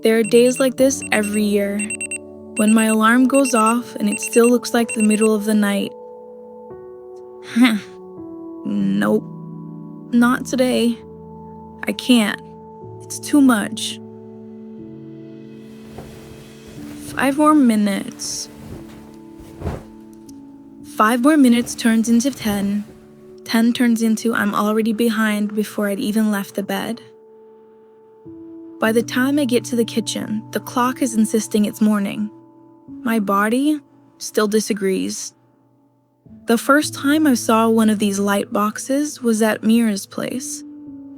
There are days like this every year, when my alarm goes off and it still looks like the middle of the night. Nope, not today. I can't. It's too much. 5 more minutes. 5 more minutes turns into 10. 10 turns into I'm already behind before I'd even left the bed. By the time I get to the kitchen, the clock is insisting it's morning. My body still disagrees. The first time I saw one of these light boxes was at Mira's place.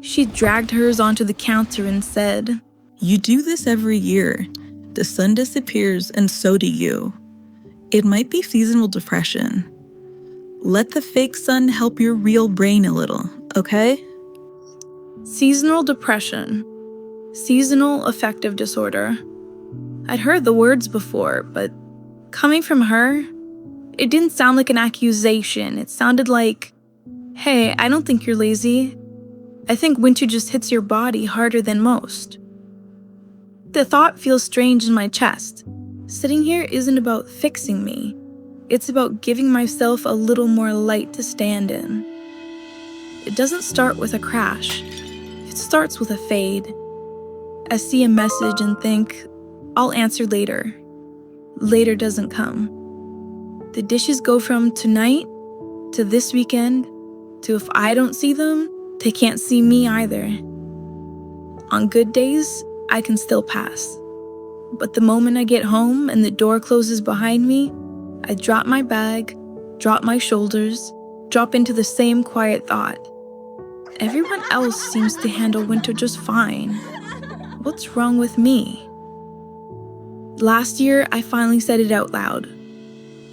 She dragged hers onto the counter and said, "You do this every year. The sun disappears and so do you. It might be seasonal depression. Let the fake sun help your real brain a little, okay?" Seasonal depression. Seasonal Affective Disorder. I'd heard the words before, but coming from her, it didn't sound like an accusation. It sounded like, hey, I don't think you're lazy. I think winter just hits your body harder than most. The thought feels strange in my chest. Sitting here isn't about fixing me. It's about giving myself a little more light to stand in. It doesn't start with a crash. It starts with a fade. I see a message and think, I'll answer later. Later doesn't come. The dishes go from tonight to this weekend to if I don't see them, they can't see me either. On good days, I can still pass. But the moment I get home and the door closes behind me, I drop my bag, drop my shoulders, drop into the same quiet thought. Everyone else seems to handle winter just fine. What's wrong with me? Last year, I finally said it out loud.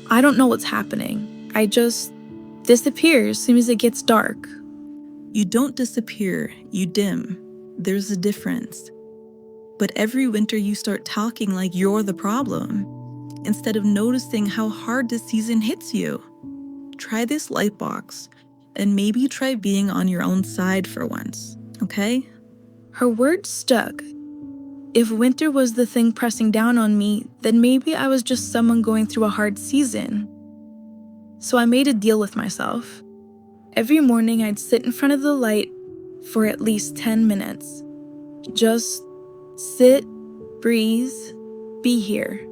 I don't know what's happening. I just disappear as soon as it gets dark. You don't disappear, you dim. There's a difference. But every winter you start talking like you're the problem, instead of noticing how hard this season hits you. Try this light box, and maybe try being on your own side for once, okay? Her words stuck. If winter was the thing pressing down on me, then maybe I was just someone going through a hard season. So I made a deal with myself. Every morning I'd sit in front of the light for at least 10 minutes. Just sit, breathe, be here.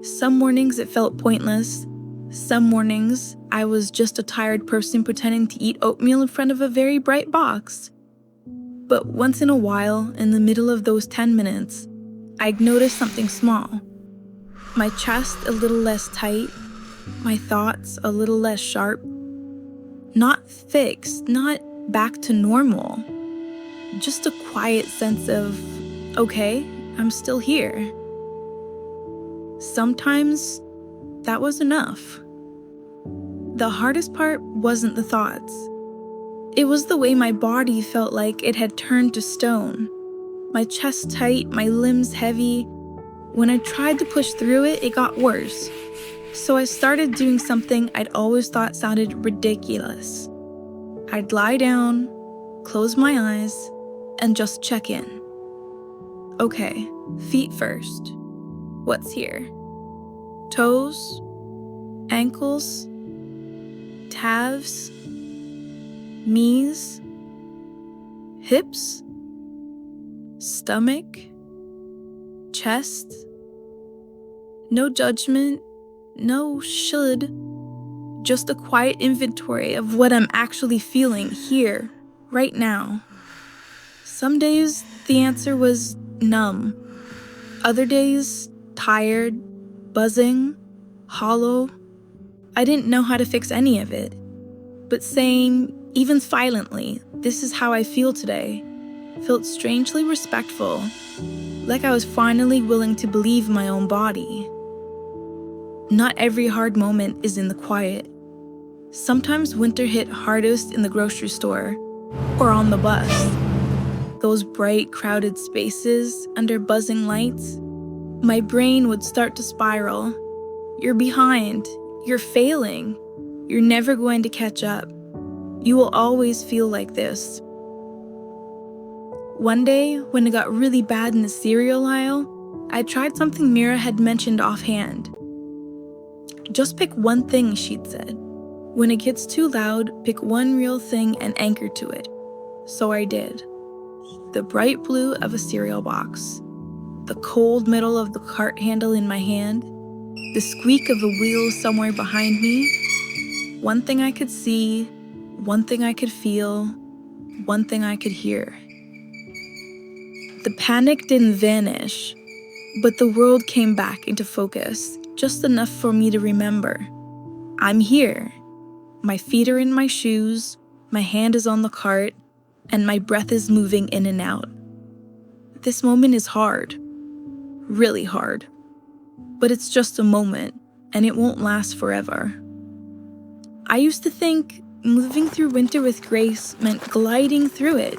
Some mornings it felt pointless. Some mornings I was just a tired person pretending to eat oatmeal in front of a very bright box. But once in a while, in the middle of those 10 minutes, I'd notice something small. My chest a little less tight, my thoughts a little less sharp. Not fixed, not back to normal. Just a quiet sense of, okay, I'm still here. Sometimes that was enough. The hardest part wasn't the thoughts. It was the way my body felt like it had turned to stone. My chest tight, my limbs heavy. When I tried to push through it, it got worse. So I started doing something I'd always thought sounded ridiculous. I'd lie down, close my eyes, and just check in. Okay, feet first. What's here? Toes, ankles, calves, knees, hips, stomach, chest. No judgment, no should. Just a quiet inventory of what I'm actually feeling here, right now. Some days, the answer was numb. Other days, tired, buzzing, hollow. I didn't know how to fix any of it. But saying, even silently, this is how I feel today, felt strangely respectful, like I was finally willing to believe my own body. Not every hard moment is in the quiet. Sometimes winter hit hardest in the grocery store or on the bus. Those bright, crowded spaces under buzzing lights, my brain would start to spiral. You're behind. You're failing. You're never going to catch up. You will always feel like this. One day, when it got really bad in the cereal aisle, I tried something Mira had mentioned offhand. Just pick one thing, she'd said. When it gets too loud, pick one real thing and anchor to it. So I did. The bright blue of a cereal box, the cold metal of the cart handle in my hand, the squeak of a wheel somewhere behind me. One thing I could see, one thing I could feel, one thing I could hear. The panic didn't vanish, but the world came back into focus, just enough for me to remember. I'm here. My feet are in my shoes, my hand is on the cart, and my breath is moving in and out. This moment is hard. Really hard. But it's just a moment, and it won't last forever. I used to think moving through winter with grace meant gliding through it,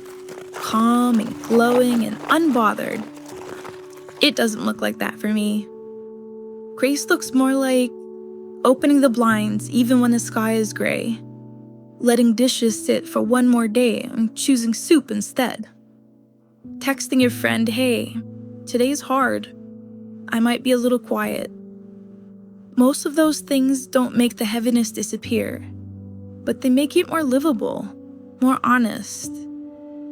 calm and glowing and unbothered. It doesn't look like that for me. Grace looks more like opening the blinds even when the sky is gray, letting dishes sit for one more day and choosing soup instead. Texting your friend, hey, today's hard. I might be a little quiet. Most of those things don't make the heaviness disappear, but they make it more livable, more honest,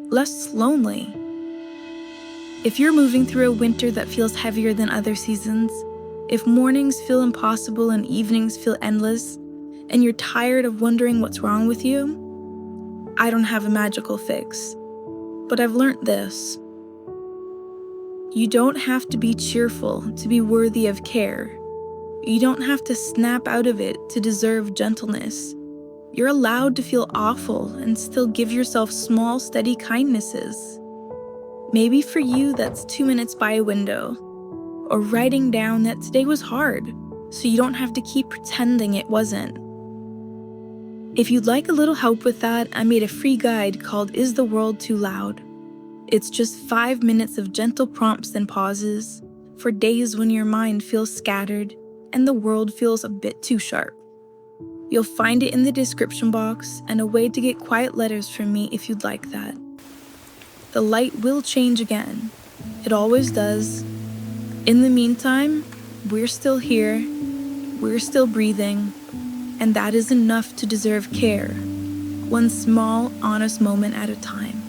less lonely. If you're moving through a winter that feels heavier than other seasons, if mornings feel impossible and evenings feel endless, and you're tired of wondering what's wrong with you, I don't have a magical fix, but I've learned this. You don't have to be cheerful to be worthy of care. You don't have to snap out of it to deserve gentleness. You're allowed to feel awful and still give yourself small, steady kindnesses. Maybe for you that's 2 minutes by a window, or writing down that today was hard, so you don't have to keep pretending it wasn't. If you'd like a little help with that, I made a free guide called Is the World Too Loud? It's just 5 minutes of gentle prompts and pauses for days when your mind feels scattered and the world feels a bit too sharp. You'll find it in the description box and a way to get quiet letters from me if you'd like that. The light will change again. It always does. In the meantime, we're still here, we're still breathing, and that is enough to deserve care, one small, honest moment at a time.